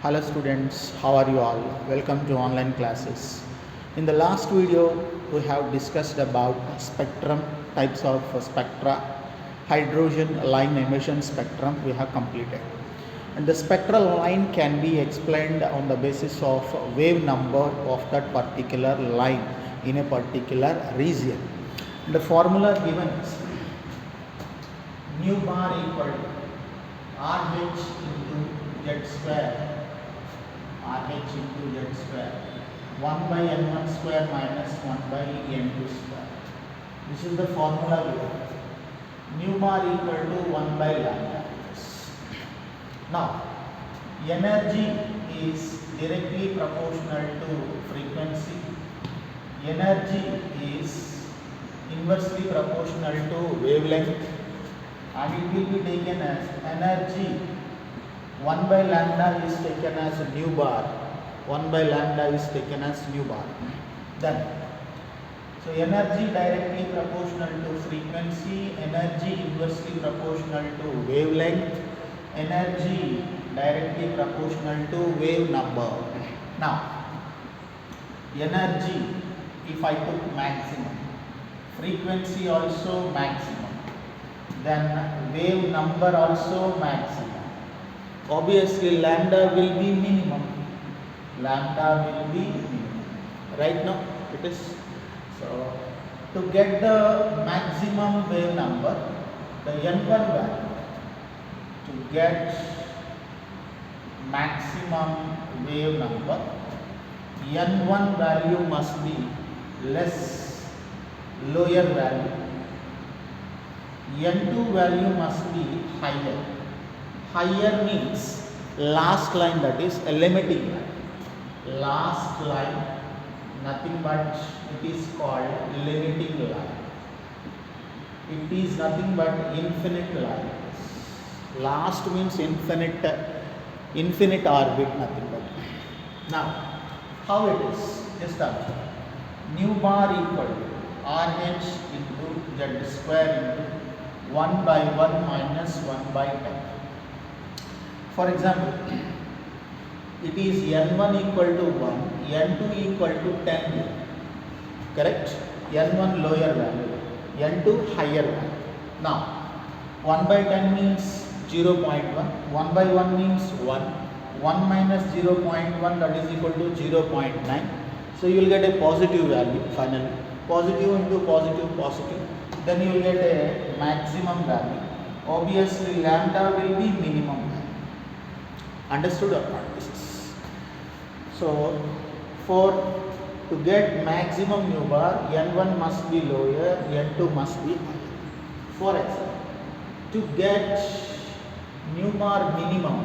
Hello students, how are you all? Welcome to online classes. In the last video, we have discussed about spectrum, types of spectra, hydrogen line emission spectrum we have completed. And the spectral line can be explained on the basis of wave number of that particular line in a particular region. And the formula given is nu bar equal to RH into Z square RH into Z square 1 by N1 square minus 1 by N2 square. This is the formula we have. Nu bar equal to 1 by lambda. Now, energy is directly proportional to frequency. Energy is inversely proportional to wavelength, and it will be taken as energy 1 by lambda is taken as nu bar, 1 by lambda is taken as nu bar. Then, so energy directly proportional to frequency, energy inversely proportional to wavelength, energy directly proportional to wave number. Now, energy, if I took maximum, frequency also maximum, then wave number also maximum. Obviously, lambda will be minimum. Lambda will be minimum. Right now, it is. So, to get the maximum wave number, the N1 value, to get maximum wave number, N1 value must be less lower value, N2 value must be higher. Higher means last line, that is a limiting line. Last line, nothing but it is called limiting line. It is nothing but infinite line. Last means infinite orbit, nothing but. Now, how it is? Just observe. Nu bar equal to RH into Z square into 1 by 1 minus 1 by 10. For example, it is N1 equal to 1, N2 equal to 10, correct? N1 lower value, N2 higher value. Now, 1 by 10 means 0.1, 1 by 1 means 1, 1 minus 0.1, that is equal to 0.9. So, you will get a positive value finally, positive into positive, positive. Then you will get a maximum value. Obviously, lambda will be minimum value. Understood or not? This is. So, to get maximum nu bar, N1 must be lower, N2 must be higher. For example, to get nu bar minimum,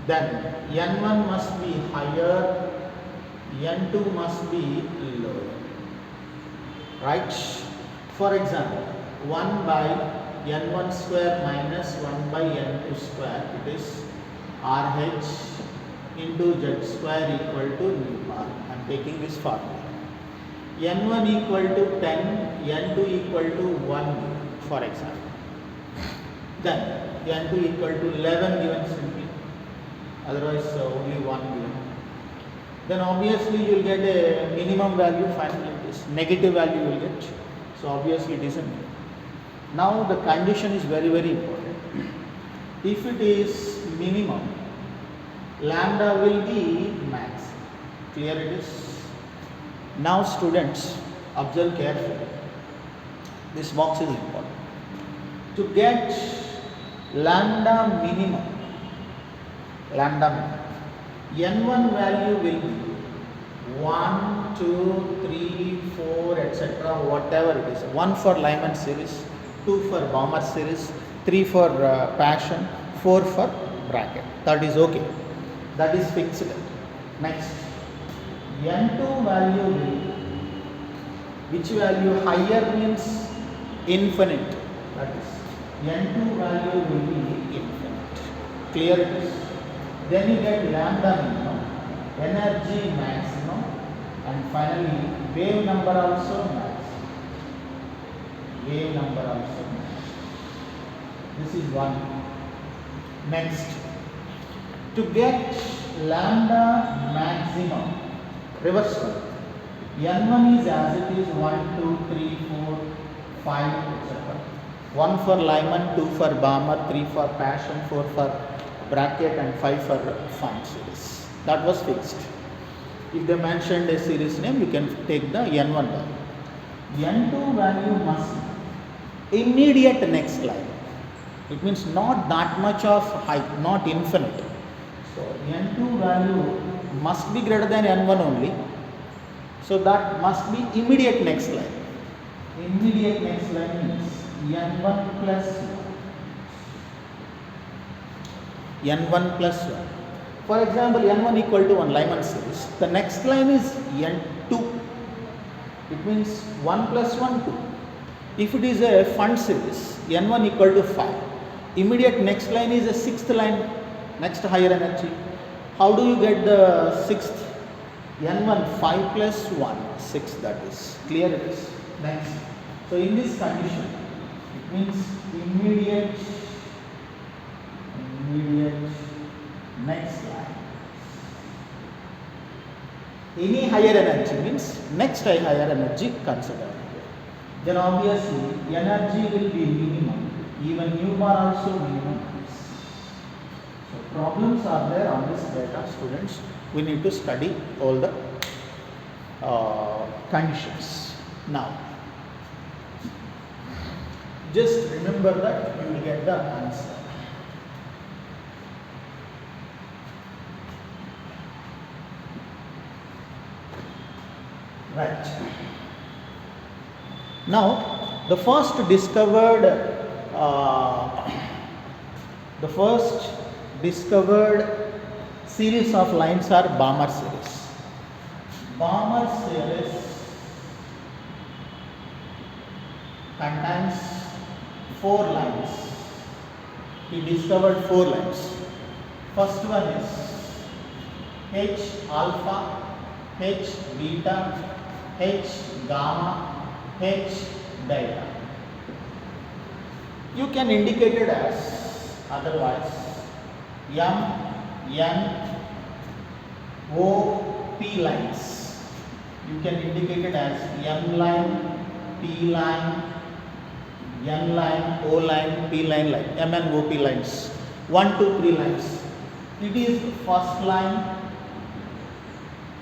then N1 must be higher, N2 must be lower. Right? For example, 1 by N1 square minus 1 by N2 square, it is RH into Z square equal to nu bar. I am taking this formula. N1 equal to 10, N2 equal to 1, for example. Then N2 equal to 11 given simply, otherwise only 1 given. Then obviously you will get a minimum value finally, this negative value you will get. So obviously it isn't. Now the condition is very important. If it is minimum, lambda will be max. Clear it is? Now students, observe carefully. This box is important. To get lambda minimum, N1 value will be 1, 2, 3, 4, etc. whatever it is. 1 for Lyman series, 2 for Balmer series, 3 for Passion, 4 for bracket. That is okay. That is fixed. Next, N2 value will be, which value? Higher means infinite. That is, N2 value will be infinite. Clear it is? Then you get lambda minimum, energy maximum, and finally wave number also maximum. Wave number also maximum. This is one. Next, To get lambda maximum, reversal, n1 is as it is 1, 2, 3, 4, 5, etc. 1 for Lyman, 2 for Balmer, 3 for Passion, 4 for Bracket and 5 for Fund series. That was fixed. If they mentioned a series name, you can take the n1 value. n2 value must be immediate next line. It means not that much of height, not infinite. So n2 value must be greater than n1 only. So that must be immediate next line. Immediate next line means n1 plus 1. n1 plus 1. For example, n1 equal to 1 Lyman series. The next line is n2. It means 1 plus 1, 2. If it is a Fund series, n1 equal to 5. Immediate next line is a sixth line, next higher energy. How do you get the sixth? n1 5 plus 1 6, that is clear. It is next. So in this condition, it means immediate next line. Any higher energy means next higher energy considered. Then obviously energy will be minimum. Even nu bar also minimum. So problems are there on this data, students. We need to study all the conditions. Now, just remember that you will get the answer. Right. Now, the first discovered series of lines are Balmer series. Balmer series contains 4 lines. He discovered 4 lines. First one is H alpha, H beta, H gamma, H delta. You can indicate it as otherwise M, N, O, P lines. You can indicate it as M line, P line, N line, O line, P line, like M and O P lines. 1, 2, 3 lines. It is first line.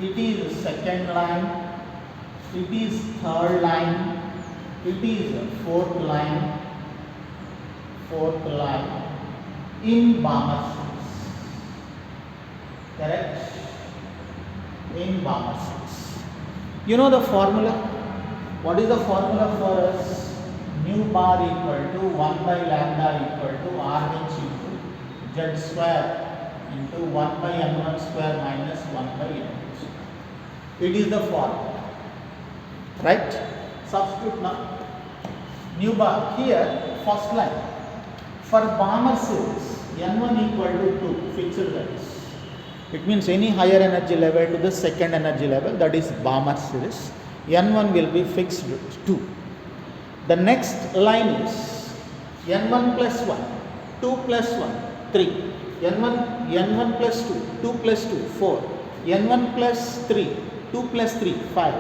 It is second line. It is third line. It is fourth line. In Balmer series. Correct? In Balmer series. You know the formula? What is the formula for us? Nu bar equal to 1 by lambda equal to RH into Z square into 1 by n1 square minus 1 by n2 square. It is the formula. Right? Substitute now. Nu bar here, first line. For Balmer series, n1 equal to 2, fixed that is. It means any higher energy level to the second energy level, that is Balmer series. n1 will be fixed 2. The next line is n1 plus 1, 2 plus 1, 3. n1 plus 2, 2 plus 2, 4. n1 plus 3, 2 plus 3, 5.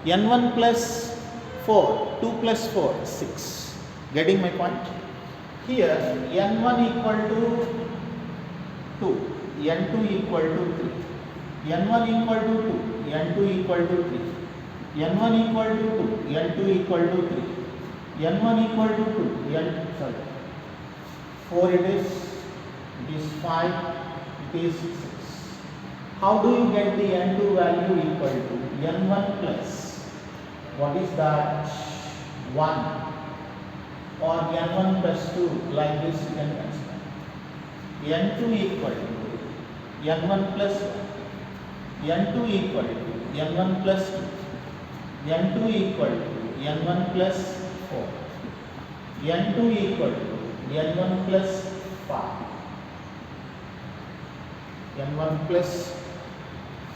n1 plus 4, 2 plus 4, 6. Getting my point? Here n1 equal to 2, n2 equal to 3, n1 equal to 2, n2 equal to 3, n1 equal to 2, n2 equal to 3, n1 equal to 2, 4 it is 5, it is 6. How do you get the n2 value equal to n1 plus, what is that, 1 or n1 plus 2, like this you can consider. n2 equal to n1 plus 1, n2 equal to n1 plus 2, n2 equal to n1 plus 4, n2 equal to n1 plus 5, n1 plus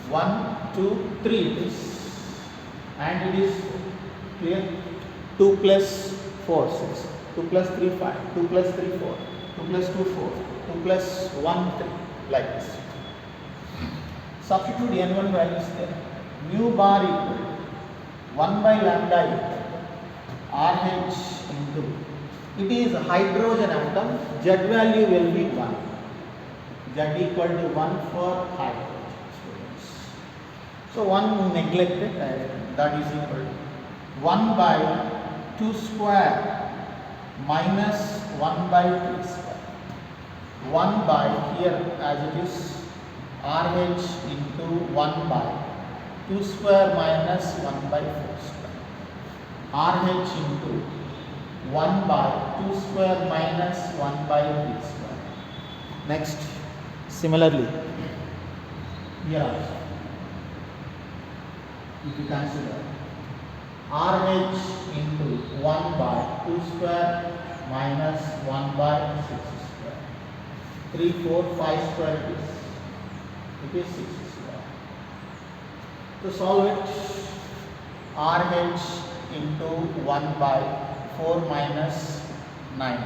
1, 2, 3 it is, and it is clear. 2 plus 4, 6, 2 plus 3, 5, 2 plus 3, 4, 2 plus 2, 4, 2 plus 1, 3. like this. Substitute n1 values there. Mu bar equal to 1 by lambda equal to RH into, it is hydrogen atom, Z value will be 1. Z equal to 1 for hydrogen students. So 1 neglected, that is equal to 1 by 2 square minus 1 by 3 square. 1 by, here as it is, RH into 1 by 2 square minus 1 by 4 square. RH into 1 by 2 square minus 1 by 3 square. Next, similarly, here also, if you consider RH into 1 by 2 square minus 1 by 6 square. 3, 4, 5 square it is 6 square. To solve it, RH into 1 by 4 minus 9.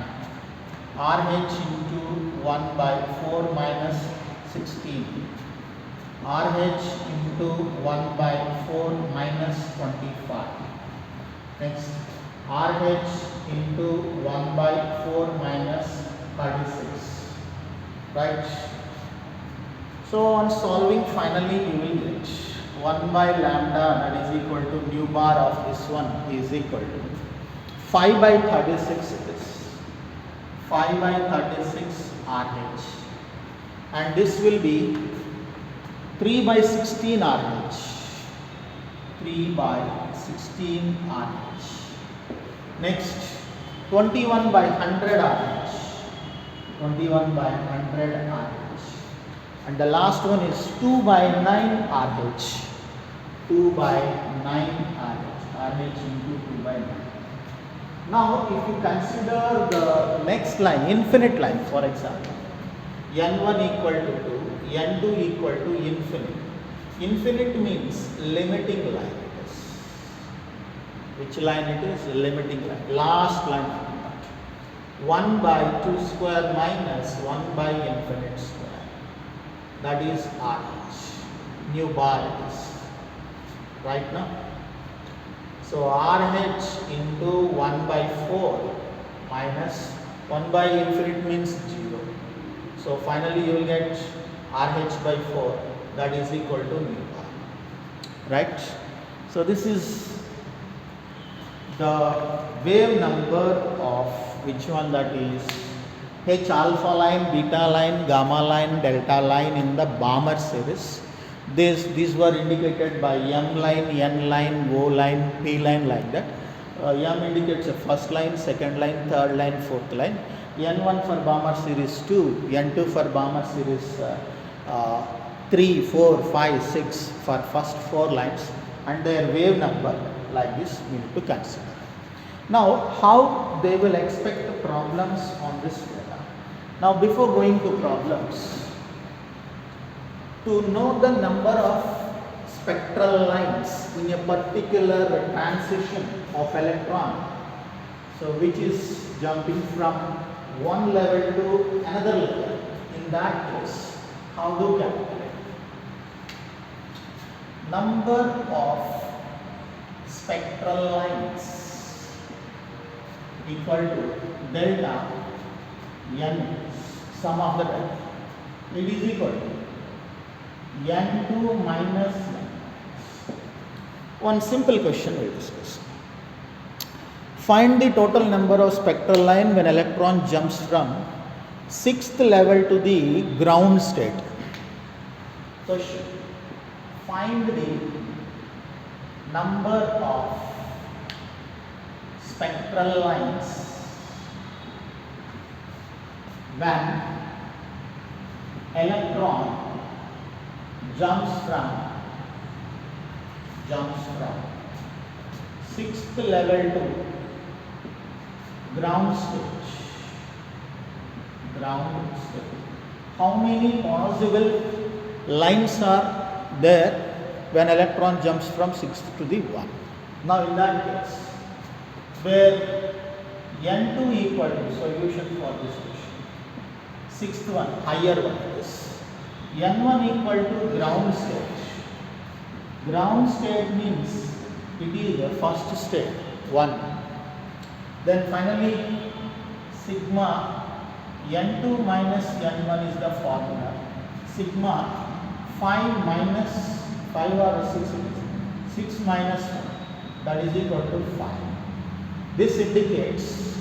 RH into 1 by 4 minus 16. RH into 1 by 4 minus 25. Next, RH into 1 by 4 minus 36. Right? So on solving, finally you will get 1 by lambda, that is equal to mu bar of this one is equal to 5 by 36 it is. 5 by 36 RH. And this will be 3 by 16 RH. 3 by 16 RH. Next, 21 by 100 RH. 21 by 100 RH. And the last one is 2 by 9 RH. 2 by 9 RH. RH into 2 by 9. Now, if you consider the next line, infinite line, for example, n1 equal to 2, n2 equal to infinite. Infinite means limiting line. Which line it is? Limiting line. Last line. 1 by 2 square minus 1 by infinite square. That is RH. Mu bar it is. Right now. So RH into 1 by 4 minus 1 by infinite means 0. So finally you will get RH by 4, that is equal to mu bar. Right? So this is the wave number of which one, that is H alpha line, beta line, gamma line, delta line in the Balmer series. These were indicated by M line, N line, O line, P line, like that. M indicates the first line, second line, third line, fourth line. N1 for Balmer series 2, N2 for Balmer series 3, 4, 5, 6 for first 4 lines, and their wave number like this we need to consider. Now, how they will expect problems on this data. Now, before going to problems, to know the number of spectral lines in a particular transition of electron, so which is jumping from one level to another level, in that case, how do we calculate? Number of spectral lines equal to delta n, sum of the delta. It is equal to n2 minus n. One simple question we will discuss. Find the total number of spectral line when electron jumps from 6th level to the ground state. Question. Find the number of spectral lines when electron jumps from 6th level to ground state. How many possible lines are there when electron jumps from 6th to the 1? Now in that case, where n2 equal to solution for this question, 6th one, higher one is N1 equal to ground state. Ground state means it is the first state, 1. Then finally sigma N2 minus N1 is the formula. Sigma 5 minus 5 or 6 minus 1, that is equal to 5. This indicates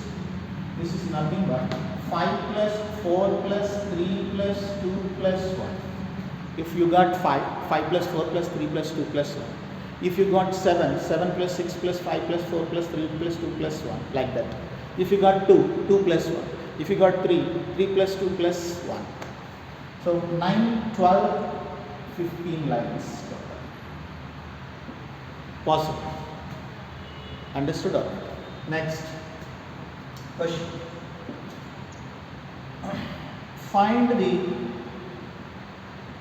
this is nothing but 5 plus 4 plus 3 plus 2 plus 1. If you got 5 plus 4 plus 3 plus 2 plus 1. If you got 7 plus 6 plus 5 plus 4 plus 3 plus 2 plus 1, like that. If you got 2 plus 1. If you got 3 plus 2 plus 1. So 9, 12, 15 lines total. Possible. Understood or not? Next question. Find the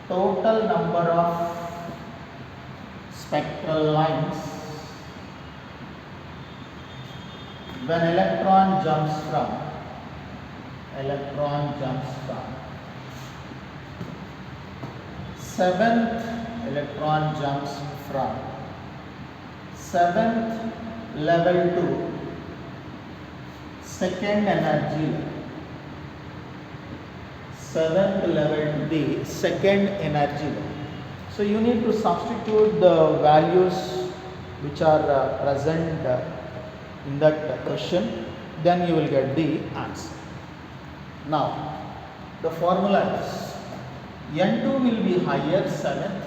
total number of spectral lines when electron jumps from 7th electron jumps from 7th level to second energy level. 7th level to the second energy level. So you need to substitute the values which are present in that question, then you will get the answer. Now the formula is N2 will be higher 7th,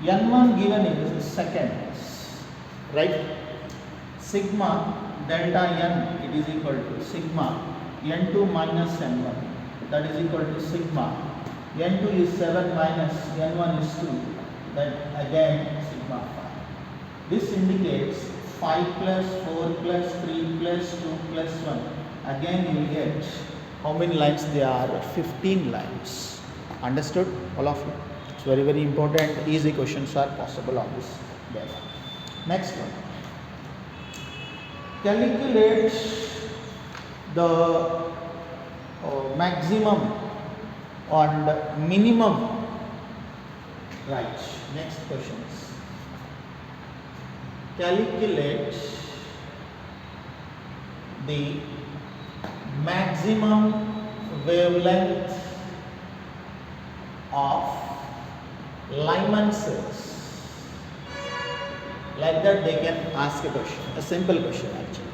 N1 given is second, right? Sigma delta N, it is equal to sigma N2 minus N1, that is equal to sigma N2 is 7 minus N1 is 2, that again sigma 5. This indicates 5 plus 4 plus 3 plus 2 plus 1. Again you will get how many lines they are? 15 lines. Understood, all of you? It's very, very important. Easy questions are possible on this data. Next one. Calculate the maximum and minimum. Right. Next questions. Calculate the maximum wavelength of Lyman cells. Like that they can ask a question, a simple question actually.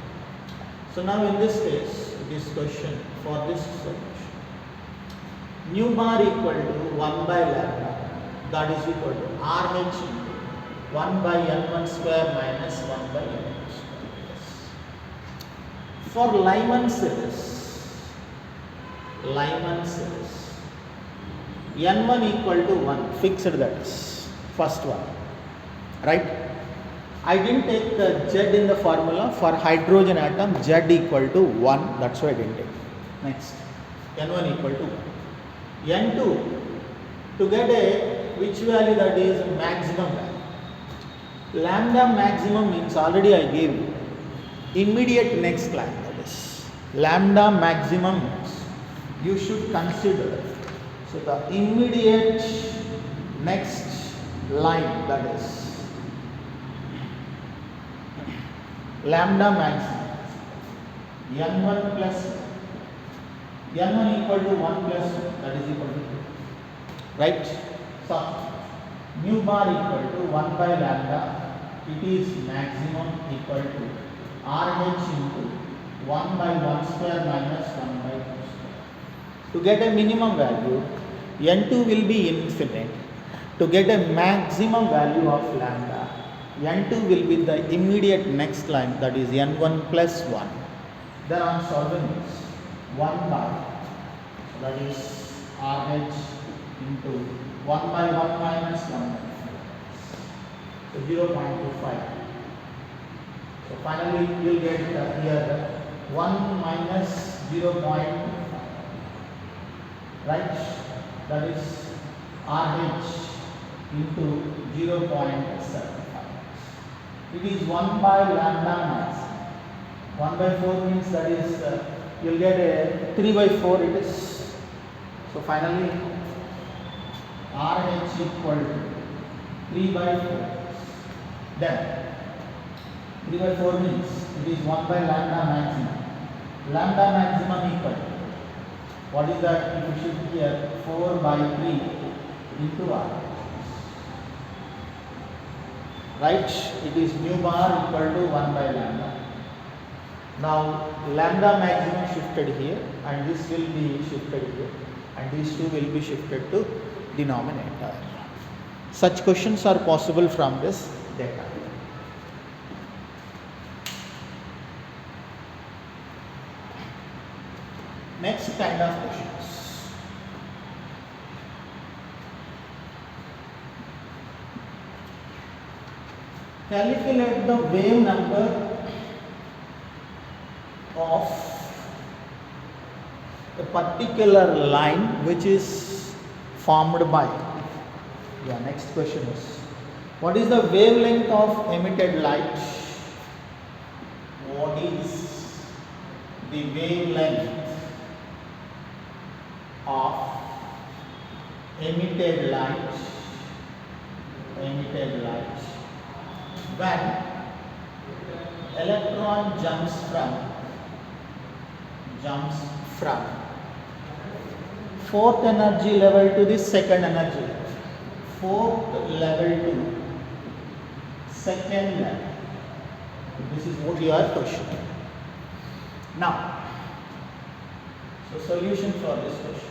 So now in this case, this question for this solution, nu bar equal to 1 by lambda, that is equal to RH into 1 by N1 square minus 1 by N2 square. Yes. For Lyman cells, N1 equal to 1, fixed that is, first one, right? I didn't take Z in the formula. For hydrogen atom, Z equal to 1, that's why I didn't take. Next, N1 equal to 1. N2, to get a which value, that is maximum value. Lambda maximum means already I gave you. Immediate next line, that is. Lambda maximum means you should consider. So the immediate next line, that is lambda maximum, N1 plus N1 equal to 1 plus 1, that is equal to 2, right? So nu bar equal to 1 by lambda, it is maximum equal to RH into 1 by 1 square minus 1 by 2 square. To get a minimum value, N2 will be infinite. To get a maximum value of lambda, N2 will be the immediate next line, that is N1 plus 1. Then on solving this, 1 by, that is RH into 1 by 1 minus 1 by 4. So 0.25. So finally you will get here 1 minus 0.25. Right? That is RH into 0.75. It is 1 by lambda max. 1 by 4 means that is you will get a 3 by 4 it is. So finally RH equal to 3 by 4. Then 3 by 4 means it is 1 by lambda maximum. Lambda maximum equal to, what is that? If you shift here, 4 by 3 into R. Right? It is mu bar equal to 1 by lambda. Now lambda maximum shifted here and this will be shifted here and these two will be shifted to denominator. Such questions are possible from this data. Next kind of questions. Calculate the wave number of a particular line which is formed by. Yeah, next question is, what is the wavelength of emitted light? What is the wavelength of emitted light when electron jumps from fourth energy level to the second energy level. Fourth level to second level. This is what your question. Now, so solution for this question.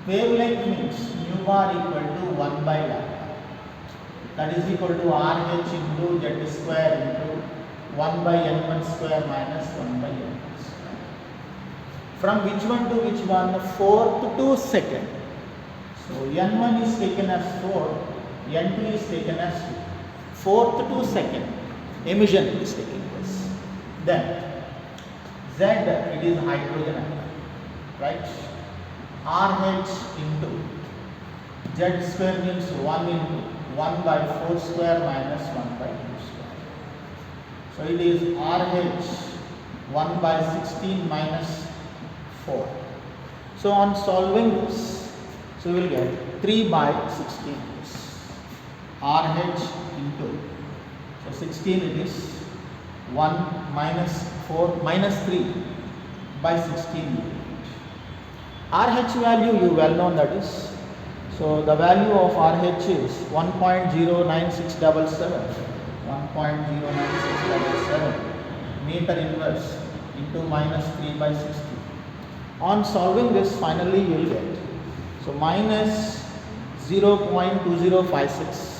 Wavelength means mu bar equal to 1 by lambda. That is equal to RH into Z square into 1 by N1 square minus 1 by N2 square. From which one to which one? Fourth to second. So N1 is taken as 4, N2 is taken as 2. Fourth to second emission is taking place. Then Z, it is hydrogen atom, right? RH into Z square means 1 into 1 by 4 square minus 1 by 2 square. So it is RH 1 by 16 minus 4. So on solving this, so we will get 3 by 16 is RH into, so 16 it is 1 minus 4 minus 3 by 16. RH value you well know, that is, so the value of RH is 1.09677 meter inverse into minus 3 by 16. On solving this, finally you will get, so minus 0.2056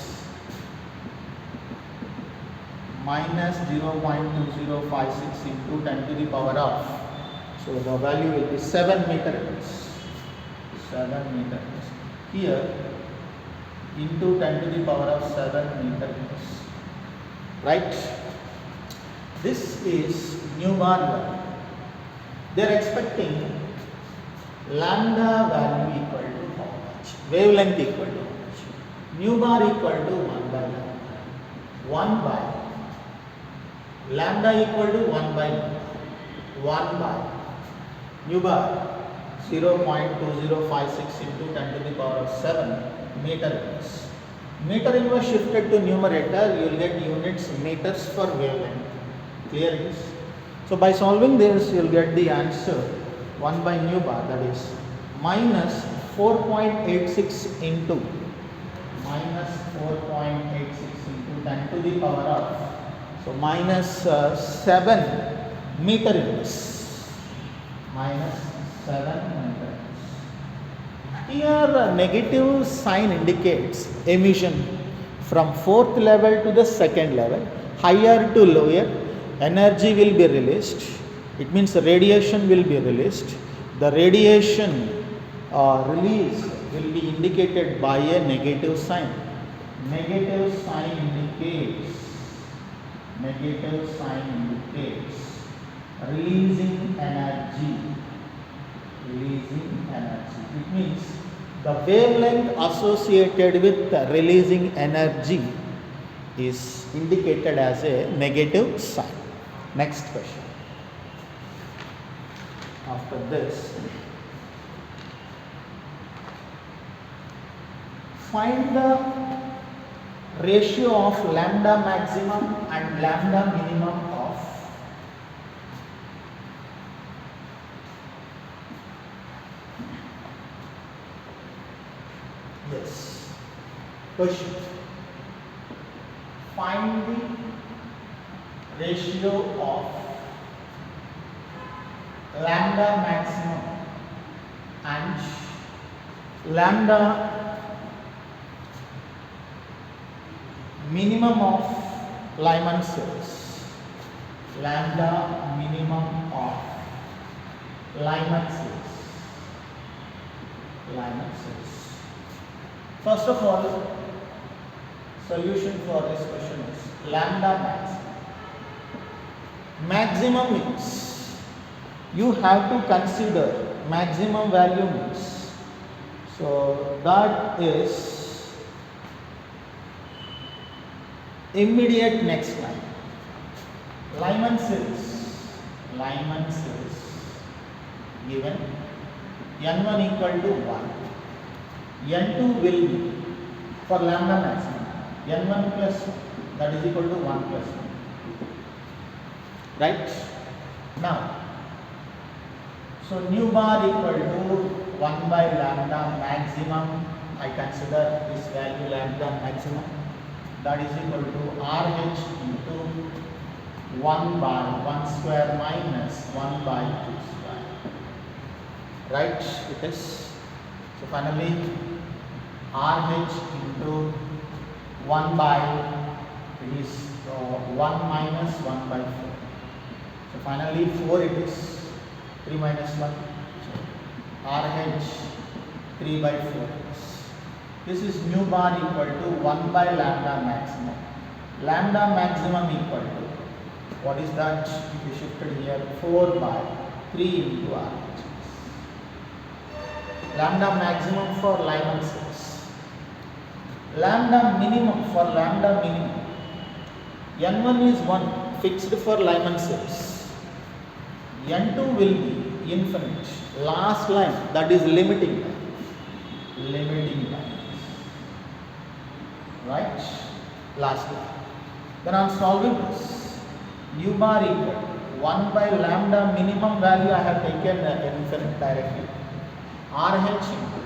minus 0.2056 into 10 to the power of, so the value will be 7 meter inverse. 7 meter inverse. Here into 10 to the power of 7 meter inverse. Right? This is mu bar value. They are expecting lambda value equal to how much? Wavelength equal to how much? Mu bar equal to 1 by lambda. 1 by lambda equal to 1 by 1 by mu bar 0.2056 into 10 to the power of 7 meter inverse. Meter inverse shifted to numerator, you will get units meters for wavelength. Clear it is? So by solving this, you will get the answer 1 by mu bar, that is minus 4.86 into 10 to the power of, so minus 7 meter inverse. Minus 7 meter. Here negative sign indicates emission from fourth level to the second level, higher to lower, energy will be released. It means radiation will be released. The radiation release will be indicated by a negative sign. Negative sign indicates releasing energy. It means the wavelength associated with releasing energy is indicated as a negative sign. Next question. After this, Find the ratio of lambda maximum and lambda minimum of yes. Question. Find the ratio of lambda maximum and lambda minimum of Lyman cells. Lambda minimum of Lyman cells. Lyman cells. First of all, solution for this question is lambda maximum. Maximum means you have to consider maximum value means. So that is immediate next line. Lyman cells given n1 equal to 1. n2 will be for lambda maximum n1 plus 1, that is equal to 1 plus 1. Right? Now, so nu bar equal to 1 by lambda maximum. I consider this value lambda maximum, that is equal to RH into 1 by 1 square minus 1 by 2 square. Right? It is. So finally RH into 1 by, it is 1 minus 1 by 4. So finally 4 it is, 3 minus 1. So RH 3 by 4. This is nu bar equal to 1 by lambda maximum. Lambda maximum equal to, what is that? If you shifted here, 4 by 3 into RH. Lambda maximum for Lyman cells. Lambda minimum for lambda minimum. N1 is 1 fixed for Lyman cells. N2 will be infinite. Last line, that is limiting line. Limiting line. Right? Last line. Then I am solving this. Nu bar equal 1 by lambda minimum value I have taken infinite directly. RH into,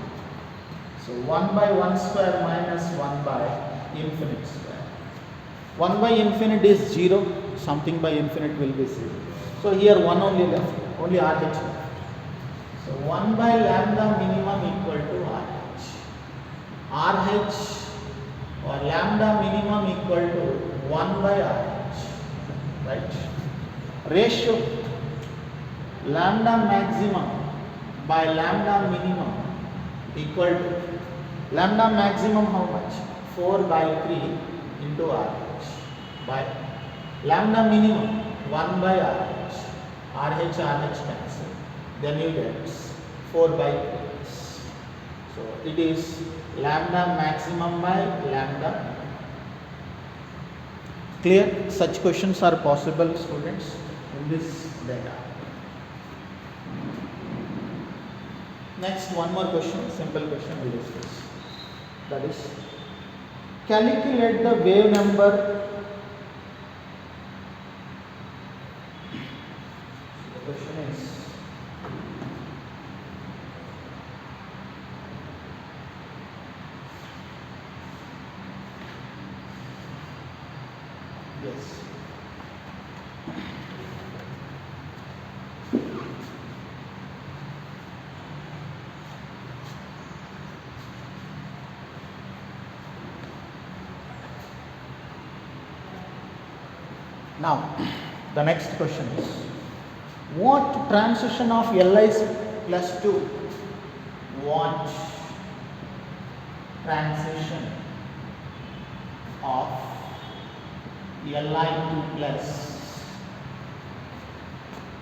so 1 by 1 square minus 1 by infinite square. 1 by infinite is 0, something by infinite will be 0. So here 1 only left, only RH left. So 1 by lambda minimum equal to RH. RH or lambda minimum equal to 1 by RH. Right? Ratio lambda maximum by lambda minimum equal to lambda maximum how much? 4 by 3 into RH by lambda minimum 1 by RH. RH cancel. Then you get 4 by 3. So it is lambda maximum by lambda. Clear? Such questions are possible, students, in this data. Next, one more question, simple question we will discuss. That is, calculate the wave number. The question is, yes. Now, the next question is, what transition of Li plus 2? What transition of Li2 plus?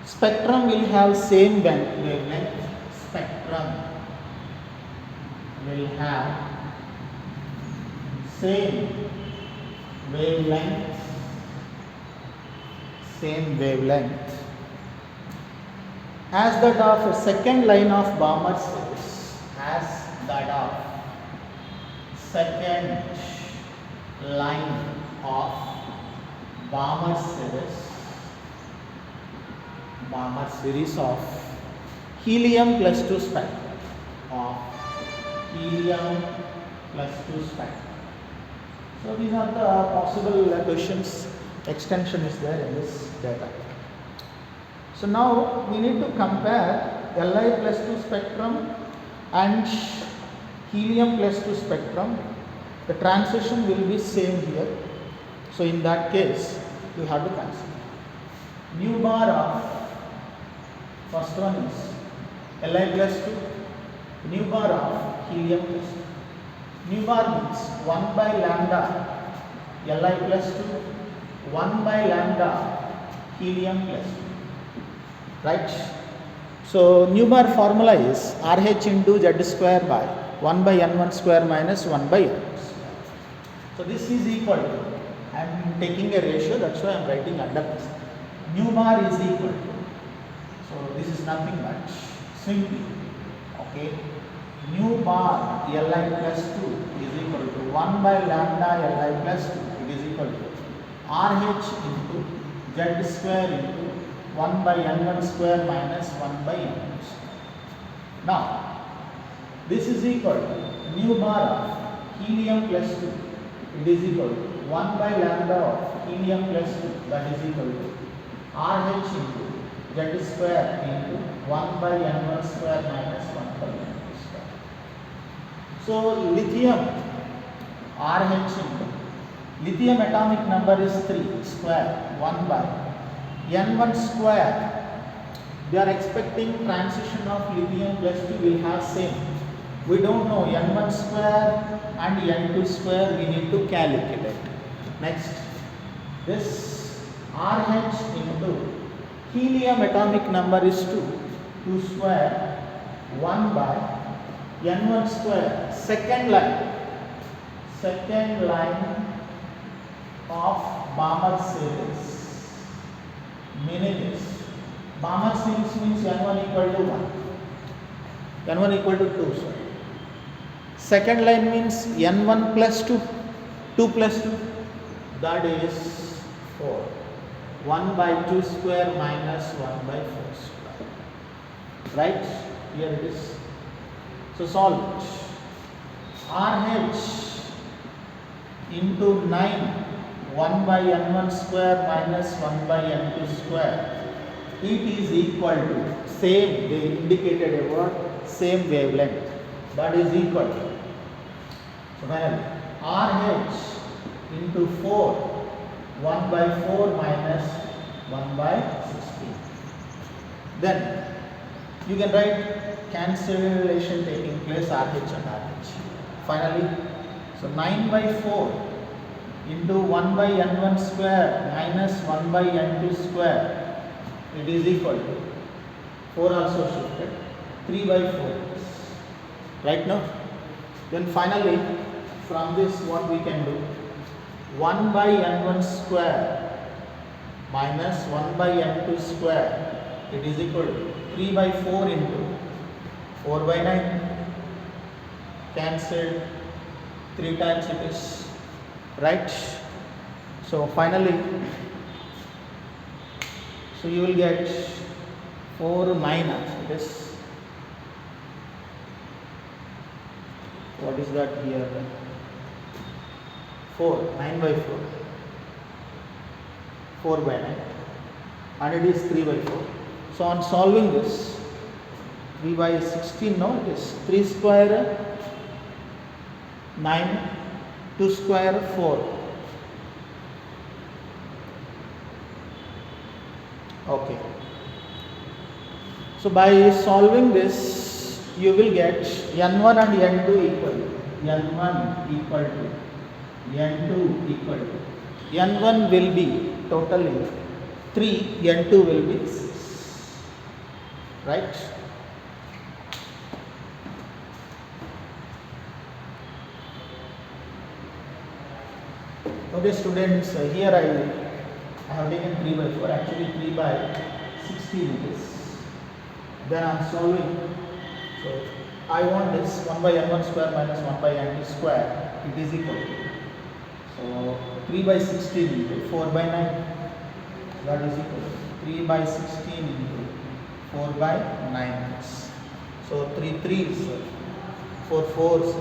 Spectrum will have same wavelength. Spectrum will have same wavelength. Same wavelength as that of a second line of Balmer cells, as that of second line of Balmer series of helium plus 2 spectrum of helium plus 2 spectrum. So these are the possible questions. Extension is there in this data. So now we need to compare Li plus 2 spectrum and helium plus 2 spectrum. The transition will be same here. So in that case, you have to consider nu bar of first one is Li plus 2, nu bar of helium plus 2. Nu bar means 1 by lambda Li plus 2, 1 by lambda helium plus 2. Right? So nu bar formula is RH into Z square by 1 by N1 square minus 1 by N2 square. So this is equal to, I am taking a ratio, that's why I am writing under this. Nu bar is equal to, so this is nothing but simply, okay, nu bar Li plus 2 is equal to 1 by lambda Li plus 2, it is equal to RH into Z square into 1 by N1 square minus 1 by N2 square. Now, this is equal to nu bar of helium plus 2, it is equal to 1 by lambda of helium plus 2, that is equal to RH into Z square into 1 by N1 square minus 1 by N2 square. So lithium RH into lithium atomic number is 3 square 1 by N1 square. They are expecting transition of lithium plus 2 will have same. We don't know N1 square and N2 square, we need to calculate. Next, this RH into helium atomic number is 2 square 1 by N1 square, second line of Balmer series. Meaning is Balmer series means N1 equal to 1, N1 equal to 2, sorry. Second line means N1 plus 2, 2 plus 2, that is 4. 1 by 2 square minus 1 by 4 square. Right? Here it is. So solve it. RH into 9 1 by N1 square minus 1 by N2 square. It is equal to same, they indicated a word, same wavelength. That is equal to, so finally, RH into 4, 1 by 4 minus 1 by 16. Then you can write cancellation taking place RH and RH. Finally, so 9 by 4 into 1 by N1 square minus 1 by N2 square, it is equal to 4 also shifted 3 by 4. Right now? Then finally, from this what we can do? 1 by N1 square minus 1 by N2 square, it is equal to 3 by 4 into 4 by 9. Cancelled 3 times it is. Right? So finally, so you will get 4 minus it is, what is that here? 4, 9 by 4, 4 by 9, and it is 3 by 4. So on solving this, 3 by 16 now it is 3 square 9, 2 square 4. Okay. So by solving this, you will get N1 and N2 equal. N1 equal to N2 equal to. N1 will be totally 3, N2 will be 6. Right? Okay students, here I have taken 3 by 4, actually 3 by 16 it is. Then I am solving. So I want this 1 by n1 square minus 1 by n2 square, it is equal to, so 3 by 16 into 4 by 9, that is equal to 3 by 16 into 4 by 9. So 3 3s, 4 4s,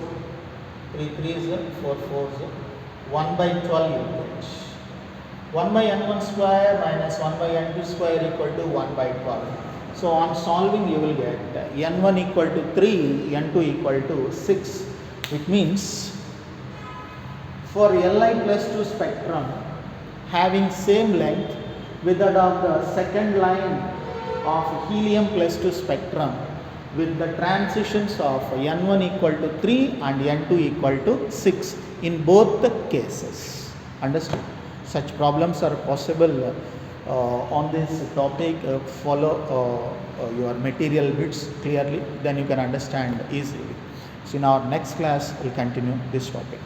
3 3s, 4 4s, 1 by 12 you get. 1 by n1 square minus 1 by n2 square equal to 1 by 12. So on solving you will get n1 equal to 3, n2 equal to 6, which means for Li plus 2 spectrum having same length with that of the second line of helium plus 2 spectrum with the transitions of n1 equal to 3 and n2 equal to 6 in both the cases. Understood? Such problems are possible on this topic. Follow your material bits clearly, then you can understand easily. So in our next class we'll continue this topic.